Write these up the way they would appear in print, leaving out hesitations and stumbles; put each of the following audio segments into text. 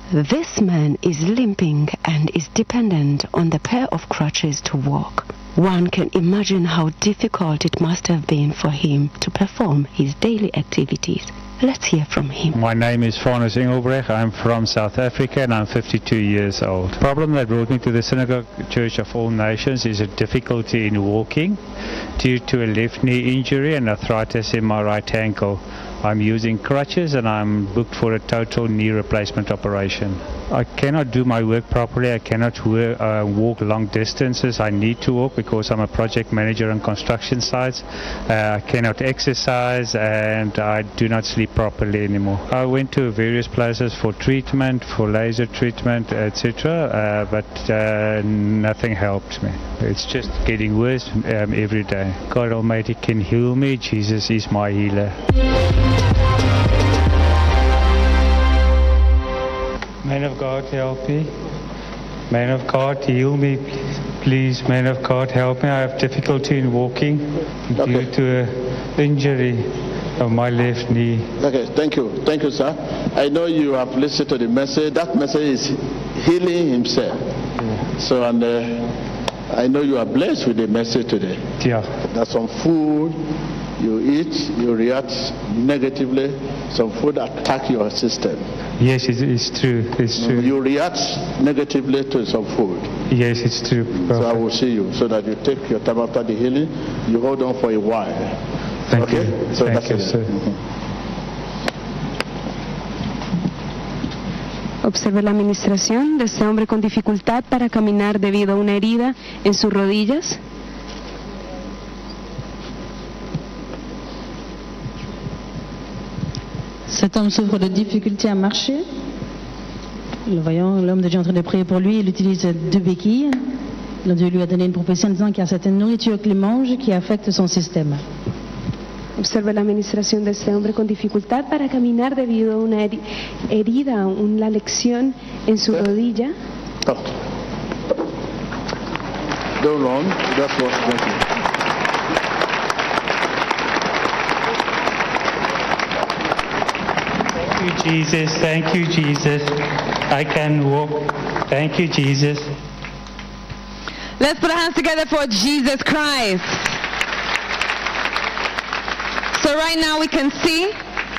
This man is limping and is dependent on the pair of crutches to walk. One can imagine how difficult it must have been for him to perform his daily activities. Let's hear from him. My name is Vanus Engelbrecht. I'm from South Africa and I'm 52 years old. The problem that brought me to the Synagogue Church of All Nations is a difficulty in walking due to a left knee injury and arthritis in my right ankle. I'm using crutches and I'm booked for a total knee replacement operation. I cannot do my work properly. I cannot walk long distances. I need to walk because I'm a project manager on construction sites. I cannot exercise and I do not sleep properly anymore. I went to various places for treatment, for laser treatment, etc. But nothing helps me. It's just getting worse every day. God Almighty can heal me. Jesus is my healer. Man of God, help me. Man of God, heal me, please. Man of God, help me. I have difficulty in walking due to an injury of my left knee. Okay, thank you. Thank you, sir. I know you have listened to the message. That message is healing himself. Yeah. So, and I know you are blessed with the message today. Yeah. There's some food you eat, you react negatively. Some food attack your system. Yes, it's true. It's true. You react negatively to some food. Yes, it's true. So I will see you so that you take your time after the healing. You hold on for a while. Thank okay? you. So Thank that's you, it. sir. Observe la administración de este hombre con dificultad para caminar debido a una herida en sus rodillas. Cet homme souffre de difficultés à marcher. Le voyons, l'homme de Dieu est en train de prier pour lui. Il utilise 2 béquilles. Le Dieu lui a donné une prophétie en disant qu'il y a certaines nourritures qu'il mange qui affectent son système. Observe la administración de este hombre con dificultad para caminar debido a una herida, una lección en su rodilla. Stop. Don't run. That's what's working. Thank you, Jesus. Thank you, Jesus. I can walk. Thank you, Jesus. Let's put our hands together for Jesus Christ. So right now we can see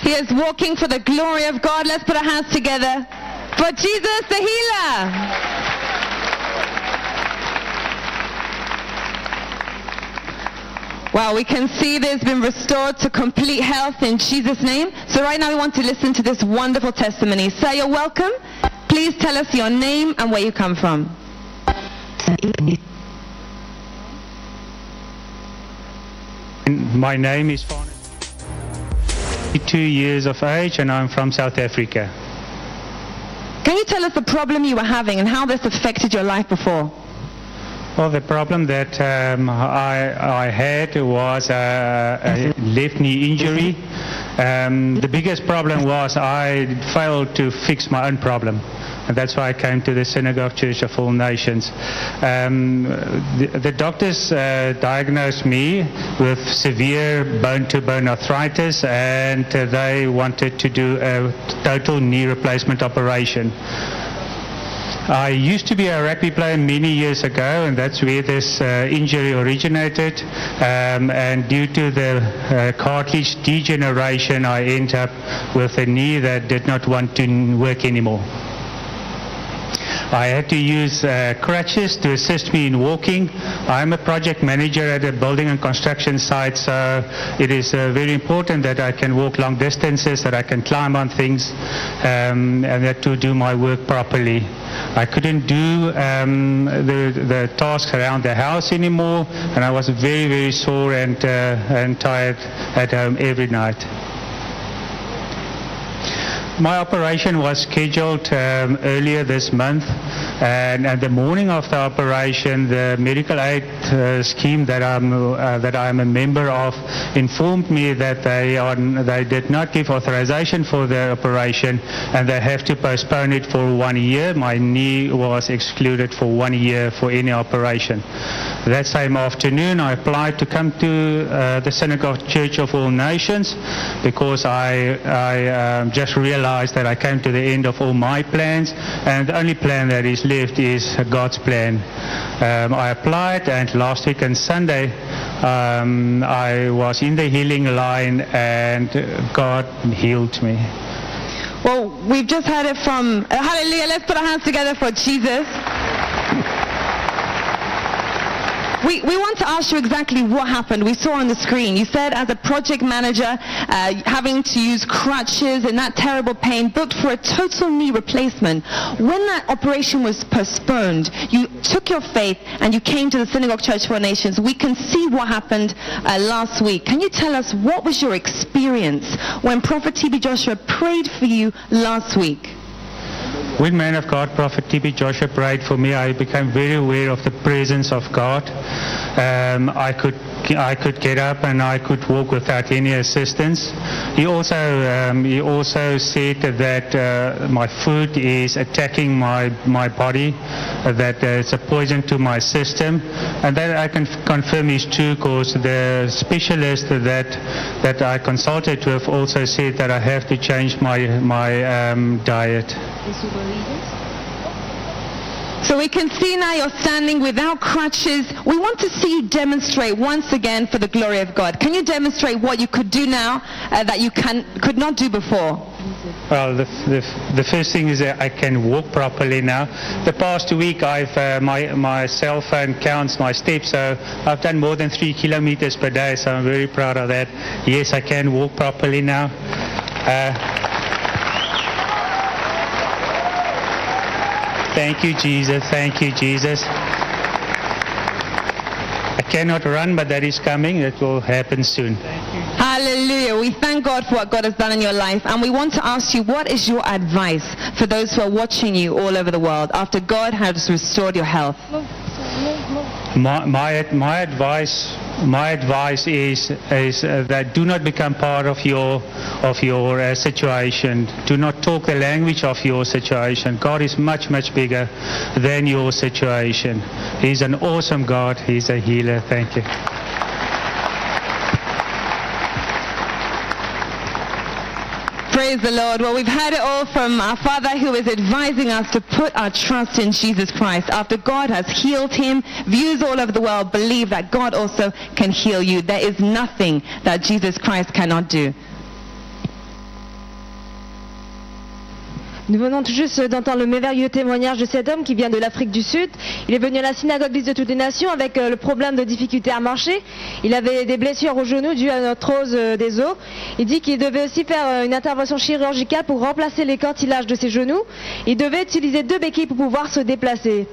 he is walking for the glory of God. Let's put our hands together for Jesus the healer. Wow, we can see there's been restored to complete health in Jesus' name. So right now we want to listen to this wonderful testimony. Sir, you're welcome. Please tell us your name and where you come from. My name is Vanus. 52 years of age and I'm from South Africa. Can you tell us the problem you were having and how this affected your life before? Well, the problem that I had was a left knee injury. The biggest problem was I failed to fix my own problem. And that's why I came to the Synagogue Church of All Nations. The doctors diagnosed me with severe bone-to-bone arthritis and they wanted to do a total knee replacement operation. I used to be a rugby player many years ago, and that's where this injury originated. And due to the cartilage degeneration, I ended up with a knee that did not want to work anymore. I had to use crutches to assist me in walking. I'm a project manager at a building and construction site, so it is very important that I can walk long distances, that I can climb on things, and that to do my work properly. I couldn't do the tasks around the house anymore, and I was very, very sore and tired at home every night. My operation was scheduled earlier this month, and at the morning of the operation, the medical aid scheme that I'm a member of informed me that they did not give authorization for the operation, and they have to postpone it for 1 year. My knee was excluded for 1 year for any operation. That same afternoon, I applied to come to the Synagogue Church of All Nations because I just realized realized that I came to the end of all my plans, and the only plan that is left is God's plan. I applied, and last week on Sunday I was in the healing line, and God healed me. Well, we've just heard it from, hallelujah, let's put our hands together for Jesus. We want to ask you exactly what happened. We saw on the screen, you said as a project manager, having to use crutches and that terrible pain, booked for a total knee replacement. When that operation was postponed, you took your faith and you came to the Synagogue Church for Nations. We can see what happened last week. Can you tell us what was your experience when Prophet TB Joshua prayed for you last week? When man of God, Prophet TB Joshua prayed for me, I became very aware of the presence of God. I could get up and I could walk without any assistance. He also said that my food is attacking my body, that it's a poison to my system, and that I can confirm is true because the specialist that I consulted with also said that I have to change my diet. So we can see now you're standing without crutches. We want to see you demonstrate once again for the glory of God. Can you demonstrate what you could do now that you could not do before? Well, the first thing is that I can walk properly now. The past week, my cell phone counts my steps, so I've done more than 3 kilometers per day, so I'm very proud of that. Yes, I can walk properly now. Thank you, Jesus. Thank you, Jesus. I cannot run, but that is coming. That will happen soon. Hallelujah. We thank God for what God has done in your life. And we want to ask you, what is your advice for those who are watching you all over the world after God has restored your health? My advice is that do not become part of your situation. Do not talk the language of your situation. God is much, much bigger than your situation. He's an awesome God. He's a healer. Thank you. Praise the Lord. Well, we've heard it all from our Father who is advising us to put our trust in Jesus Christ. After God has healed him, views all over the world believe that God also can heal you. There is nothing that Jesus Christ cannot do. Nous venons tout juste d'entendre le merveilleux témoignage de cet homme qui vient de l'Afrique du Sud. Il est venu à la synagogue de toutes les nations avec le problème de difficulté à marcher. Il avait des blessures au genou dues à l'arthrose des os. Il dit qu'il devait aussi faire une intervention chirurgicale pour remplacer les cartilages de ses genoux. Il devait utiliser 2 béquilles pour pouvoir se déplacer.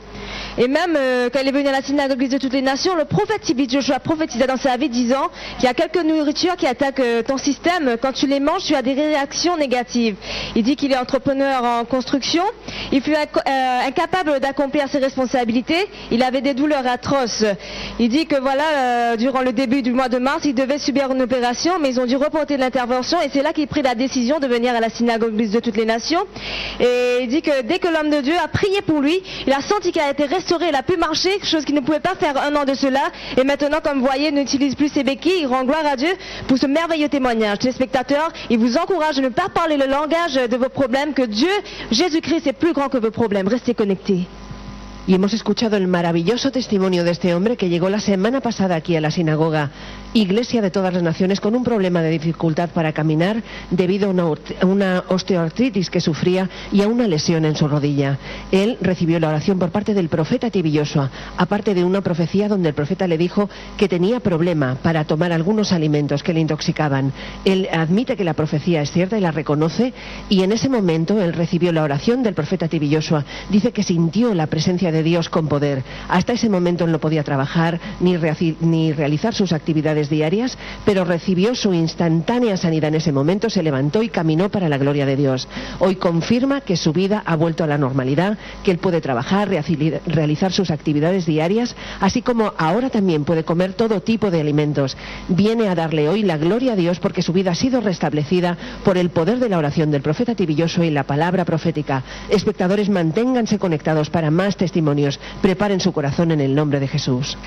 Et même quand il est venu à la synagogue de toutes les nations, le prophète TB Joshua prophétisait dans sa vie disant qu'il y a quelques nourritures qui attaquent ton système. Quand tu les manges, tu as des réactions négatives. Il dit qu'il est entrepreneur en construction. Il fut incapable d'accomplir ses responsabilités. Il avait des douleurs atroces. Il dit que voilà, durant le début du mois de mars, il devait subir une opération, mais ils ont dû reporter l'intervention. Et c'est là qu'il prit la décision de venir à la synagogue de toutes les nations. Et il dit que dès que l'homme de Dieu a prié pour lui, il a senti qu'il a été restauré, il a pu marcher, chose qu'il ne pouvait pas faire un an de cela. Et maintenant, comme vous voyez, il n'utilise plus ses béquilles. Il rend gloire à Dieu pour ce merveilleux témoignage. Téléspectateurs, il vous encourage de ne pas parler le langage de vos problèmes, que Dieu, Jésus-Christ, est plus grand que vos problèmes. Restez connectés. Y hemos escuchado el maravilloso testimonio de este hombre que llegó la semana pasada aquí a la sinagoga, Iglesia de todas las naciones, con un problema de dificultad para caminar debido a una osteoartritis que sufría y a una lesión en su rodilla. Él recibió la oración por parte del profeta TB Joshua, aparte de una profecía donde el profeta le dijo que tenía problema para tomar algunos alimentos que le intoxicaban. Él admite que la profecía es cierta y la reconoce, y en ese momento él recibió la oración del profeta TB Joshua. Dice que sintió la presencia de Dios con poder. Hasta ese momento él no podía trabajar ni realizar sus actividades diarias, pero recibió su instantánea sanidad en ese momento, se levantó y caminó para la gloria de Dios. Hoy confirma que su vida ha vuelto a la normalidad, que él puede trabajar, realizar sus actividades diarias, así como ahora también puede comer todo tipo de alimentos. Viene a darle hoy la gloria a Dios porque su vida ha sido restablecida por el poder de la oración del profeta TB Joshua y la palabra profética. Espectadores, manténganse conectados para más testimonios. Preparen su corazón en el nombre de Jesús.